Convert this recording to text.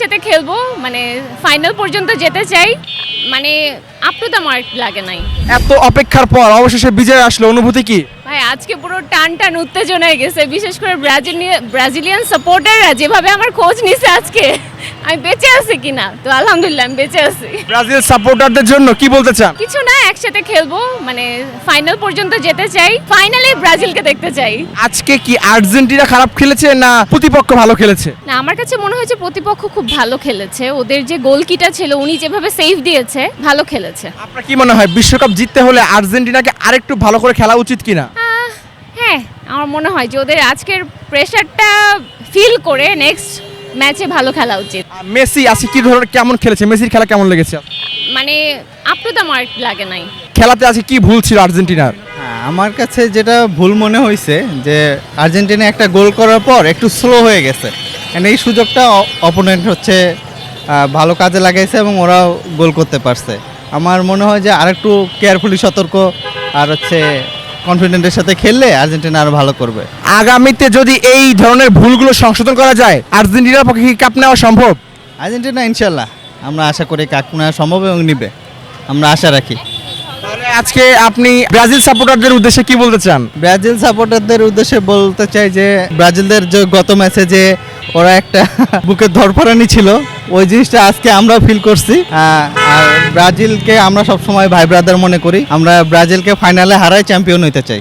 একসাথে খেলবো, মানে ফাইনাল পর্যন্ত যেতে চাই, মানে আপ টু দ্য মার্ক লাগে নাই। এত অপেক্ষার পর অবশেষে বিজয় আসলো, অনুভূতি কি? ভাই আজকে পুরো টান উত্তেজনায় গেছে, বিশেষ করে ব্রাজিলিয়ান সাপোর্টাররা যেভাবে আমার খোঁজ নিছে আজকে আমি বেঁচে আছি কিনা, তো আলহামদুলিল্লাহ আমি বেঁচে আছি। ব্রাজিল সাপোর্টারদের জন্য কি বলতে চান? কিছু না, একসাথে খেলবো, মানে ফাইনাল পর্যন্ত যেতে চাই, ফাইনালে ব্রাজিলকে দেখতে চাই। আজকে কি আর্জেন্টিনা খারাপ খেলেছে না প্রতিপক্ষ ভালো খেলেছে? না, আমার কাছে মনে হয়েছে প্রতিপক্ষ খুব ভালো খেলেছে, ওদের যে গোলকিটা ছিল উনি যেভাবে সেভ দিয়েছে ভালো খেলেছে। আপনার কি মনে হয় বিশ্বকাপ জিততে হলে আর্জেন্টিনাকে আরেকটু ভালো করে খেলা উচিত কিনা? হ্যাঁ, আমার মনে হয় যে ওদের আজকের প্রেশারটা ফিল করে নেক্সট ম্যাচে ভালো খেলা উচিত। মেসি আজকে কি ধরনের কেমন খেলেছে? মেসির খেলা কেমন লেগেছে? মানে আপ টু দ্য মার্ক লাগে নাই। খেলাতে আজকে কি ভুল ছিল আর্জেন্টিনার? হ্যাঁ, আমার কাছে যেটা ভুল মনে হয়েছে যে আর্জেন্টিনা একটা গোল করার পর একটু স্লো হয়ে গেছে, And এই সুযোগটা অপোনেন্ট হচ্ছে ভালো কাজে লাগাইছে এবং ওরাও গোল করতে পারছে। আমার মনে হয় যে আরেকটু কেয়ারফুলি সতর্ক আর হচ্ছে কনফিডেন্টের সাথে খেললে আর্জেন্টিনা আরও ভালো করবে। আগামীতে যদি এই ধরনের ভুলগুলো সংশোধন করা যায়, আর্জেন্টিনার পক্ষে কি কাপ নেওয়া সম্ভব? আর্জেন্টিনা ইনশাল্লাহ আমরা আশা করি কাপ নেওয়া সম্ভব এবং নিবে, আমরা আশা রাখি। তাহলে আজকে আপনি ব্রাজিল সাপোর্টারদের উদ্দেশ্যে কি বলতে চান? ব্রাজিল সাপোর্টারদের উদ্দেশ্যে বলতে চাই যে ব্রাজিলদের যে গত ম্যাচে যে ওরা একটা বুকের ধরফরানি ছিল, ওই জিনিসটা আজকে আমরাও ফিল করছি। আর ব্রাজিলকে আমরা সবসময় ভাই ব্রাদার মনে করি, আমরা ব্রাজিলকে ফাইনালে হারাই চ্যাম্পিয়ন হইতে চাই।